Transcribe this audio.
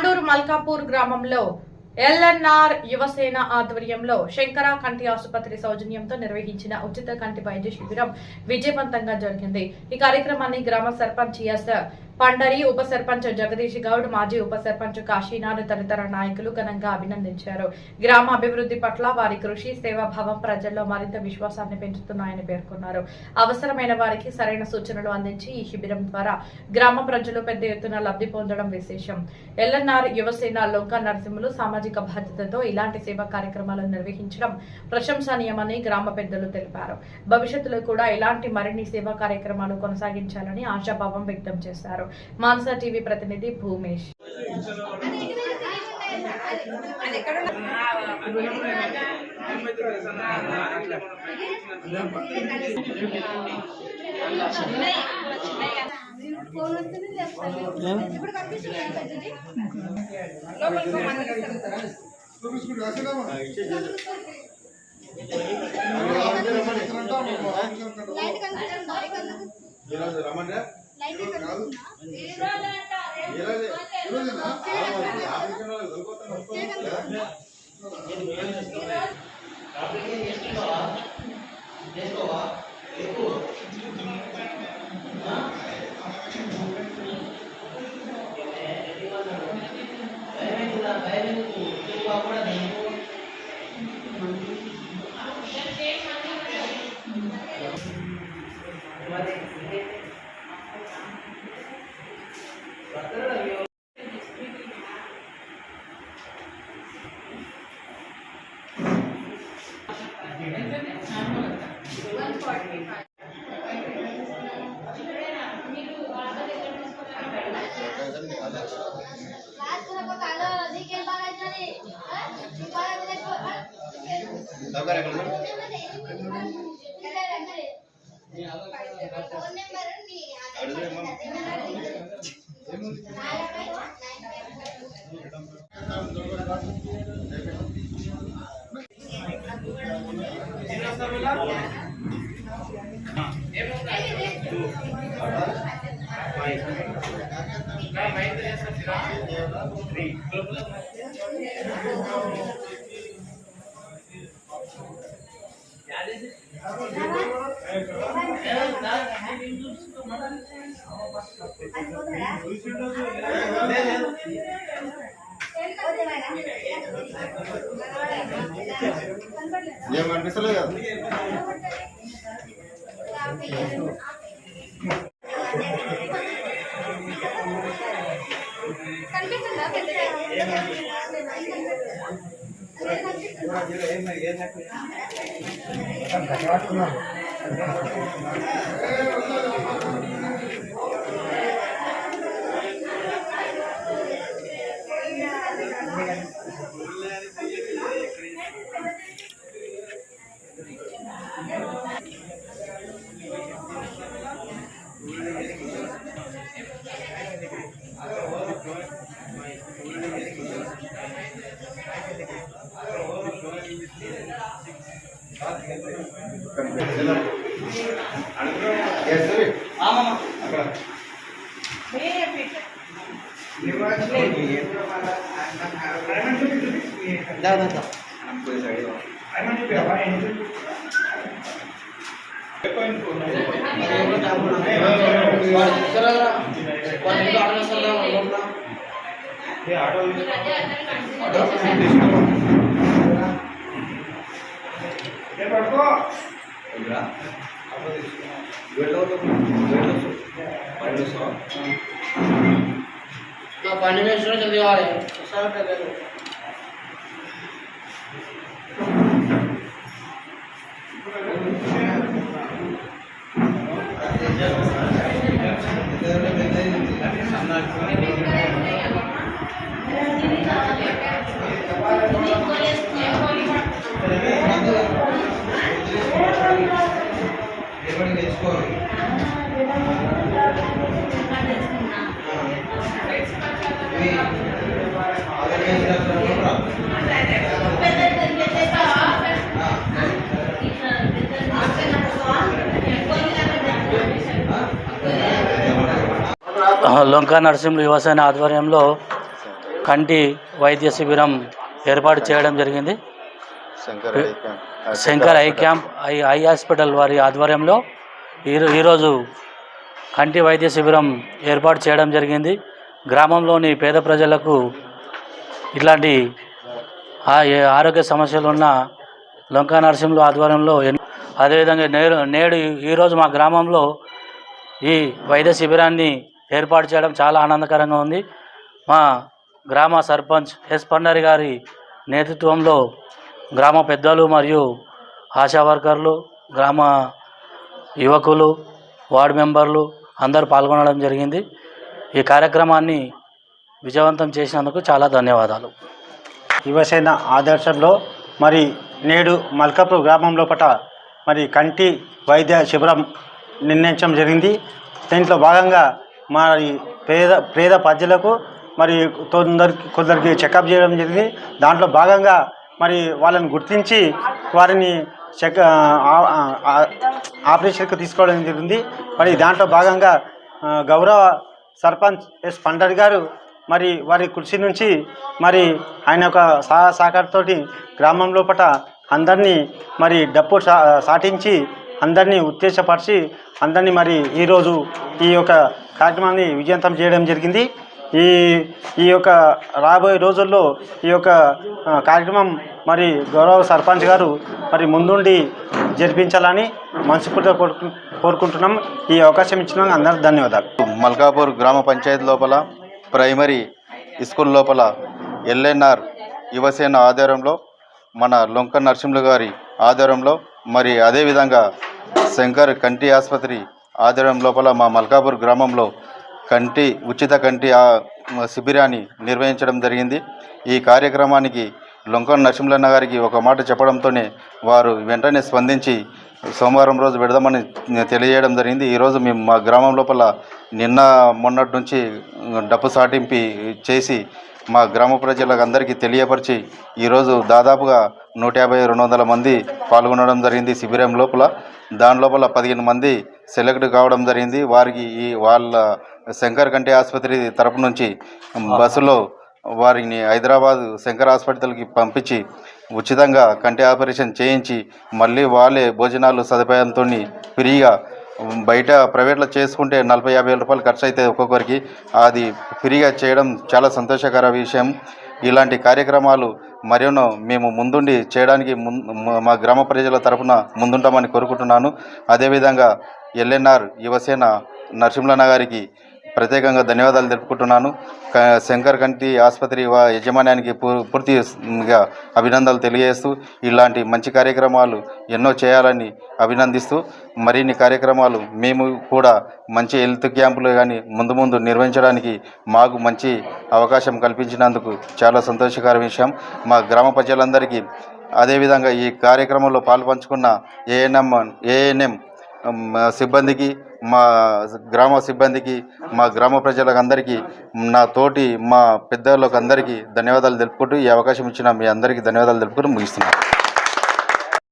తాండూరు మల్కాపూర్ గ్రామంలో ఎల్ఎన్ఆర్ యువసేన ఆధ్వర్యంలో శంకర కంటి ఆసుపత్రి సౌజన్యంతో నిర్వహించిన ఉచిత కంటి వైద్య శిబిరం విజయవంతంగా జరిగింది। ఈ కార్యక్రమాన్ని గ్రామ సర్పంచ్ ఎస్ పండరి, ఉప సర్పంచ్ జగదీష్ గౌడ్, మాజీ ఉప సర్పంచ్ కాశీనాథ్ తదితర నాయకులు ఘనంగా అభినందించారు। గ్రామ అభివృద్ధి పట్ల వారి కృషి, సేవాభావం ప్రజల్లో మరింత విశ్వాసాన్ని పెంచుతున్నాయని పేర్కొన్నారు। అవసరమైన వారికి సరైన సూచనలు అందించి ఈ శిబిరం ద్వారా గ్రామ ప్రజలు పెద్ద ఎత్తున లబ్ధి పొందడం విశేషం। ఎల్ఎన్ఆర్ యువసేన లొంక నరసింహులు సామాజిక బాధ్యతతో ఇలాంటి సేవా కార్యక్రమాలు నిర్వహించడం ప్రశంసనీయమని గ్రామ పెద్దలు తెలిపారు। భవిష్యత్తులో కూడా ఇలాంటి మరిన్ని సేవా కార్యక్రమాలు కొనసాగించాలని ఆశాభావం వ్యక్తం చేశారు। మాన్సా టీవీ ప్రతినిధి భూమేష్। जल्दी आ रहे हैं లొంక నరసింహులు యువసేన ఆధ్వర్యంలో కంటి వైద్య శిబిరం ఏర్పాటు చేయడం జరిగింది. Shankar I camp eye hospital వారి ఆధ్వర్యంలో ఈరోజు కంటి వైద్య శిబిరం ఏర్పాటు చేయడం జరిగింది. గ్రామంలోని పేద ప్రజలకు ఇట్లాంటి ఆరోగ్య సమస్యలు ఉన్న లొంకా నరసింహులు ఆధ్వర్యంలో అదేవిధంగా నేడు ఈరోజు మా గ్రామంలో ఈ వైద్య శిబిరాన్ని ఏర్పాటు చేయడం చాలా ఆనందకరంగా ఉంది. మా గ్రామ సర్పంచ్ ఎస్ పండరి గారి నేతృత్వంలో గ్రామ పెద్దలు మరియు ఆశా వర్కర్లు, గ్రామ యువకులు, వార్డు మెంబర్లు అందరూ పాల్గొనడం జరిగింది. ఈ కార్యక్రమాన్ని విజయవంతం చేసినందుకు చాలా ధన్యవాదాలు. యువసేన ఆదర్శంలో మరి నేడు మల్కాపూర్ గ్రామం లోపల మరి కంటి వైద్య శిబిరం నిర్ణయించడం జరిగింది. దీంట్లో భాగంగా మరి పేద ప్రజలకు మరి కొందరికి చెకప్ చేయడం జరిగింది. దాంట్లో భాగంగా మరి వాళ్ళని గుర్తించి వారిని ఆపరేషన్కి తీసుకోవడం జరిగింది. మరి దాంట్లో భాగంగా గౌరవ సర్పంచ్ ఎస్ పండర్ గారు మరి వారి కృషి నుంచి మరి ఆయన యొక్క సహకారంతో గ్రామం లోపల అందరినీ మరి డప్పు సాటించి అందరినీ ఉత్తేజపరిచి అందరినీ మరి ఈరోజు ఈ యొక్క కార్యక్రమాన్ని విజయవంతం చేయడం జరిగింది. ఈ యొక్క రాబోయే రోజుల్లో ఈ యొక్క కార్యక్రమం మరి గౌరవ సర్పంచ్ గారు మరి ముందుండి జరిపించాలని మనస్ఫూర్తిగా కోరుకుంటున్నాం. ఈ అవకాశం ఇచ్చినందుకు అందరికీ ధన్యవాదాలు. మల్కాపూర్ గ్రామ పంచాయతీ లోపల ప్రైమరీ స్కూల్ లోపల ఎల్ఎన్ఆర్ యువసేన ఆధ్వర్యంలో మన లొంక నరసింహులు గారి ఆధ్వర్యంలో మరి అదేవిధంగా శంకర్ కంటి ఆసుపత్రి ఆధ్వర్యం లోపల మా మల్కాపూర్ గ్రామంలో ఉచిత కంటి శిబిరాన్ని నిర్వహించడం జరిగింది. ఈ కార్యక్రమానికి లొంక నరసింహులన్న గారికి ఒక మాట చెప్పడంతోనే వారు వెంటనే స్పందించి సోమవారం రోజు పెడదామని తెలియజేయడం జరిగింది. ఈరోజు మేము మా గ్రామం లోపల మొన్నటి నుంచి డప్పు సాటింపు చేసి మా గ్రామ ప్రజలకు అందరికీ తెలియపరిచి ఈరోజు దాదాపుగా 150-200 మంది పాల్గొనడం జరిగింది. శిబిరం లోపల దాని లోపల 15 మంది సెలెక్ట్ కావడం జరిగింది. వారికి వాళ్ళ శంకర్ కంటి ఆసుపత్రి తరపు నుంచి బస్సులో వారిని హైదరాబాద్ శంకర్ హాస్పిటల్కి పంపించి ఉచితంగా కంటి ఆపరేషన్ చేయించి మళ్ళీ వాళ్ళే భోజనాలు సదుపాయంతో ఫ్రీగా, బయట ప్రైవేట్లో చేసుకుంటే 40-50 రూపాయలు ఖర్చు అవుతుంది ఒక్కొక్కరికి, అది ఫ్రీగా చేయడం చాలా సంతోషకర విషయం. ఇలాంటి కార్యక్రమాలు మరెన్నో మేము ముందుండి చేయడానికి మా గ్రామ ప్రజల తరఫున ముందుంటామని కోరుకుంటున్నాను. అదేవిధంగా ఎల్ఎన్ఆర్ యువసేన నరసింహులన్న గారికి ప్రత్యేకంగా ధన్యవాదాలు తెలుపుకుంటున్నాను. శంకర్ కంటి ఆసుపత్రి యజమాన్యానికి పూర్తిగా అభినందనలు తెలియజేస్తూ ఇలాంటి మంచి కార్యక్రమాలు ఎన్నో చేయాలని అభినందిస్తూ మరిన్ని కార్యక్రమాలు మేము కూడా మంచి హెల్త్ క్యాంపులు కానీ ముందు నిర్వహించడానికి మాకు మంచి అవకాశం కల్పించినందుకు చాలా సంతోషకర విషయం. మా గ్రామ ప్రజలందరికీ అదేవిధంగా ఈ కార్యక్రమంలో పాల్పంచుకున్న ఏఎన్ఎం సిబ్బందికి, మా గ్రామ సిబ్బందికి, మా గ్రామ ప్రజలకు అందరికీ, నా తోటి మా పెద్దలకు అందరికీ ధన్యవాదాలు తెలుపుకుంటూ ఈ అవకాశం ఇచ్చిన మీ అందరికీ ధన్యవాదాలు తెలుపుకుంటూ ముగిస్తున్నాను.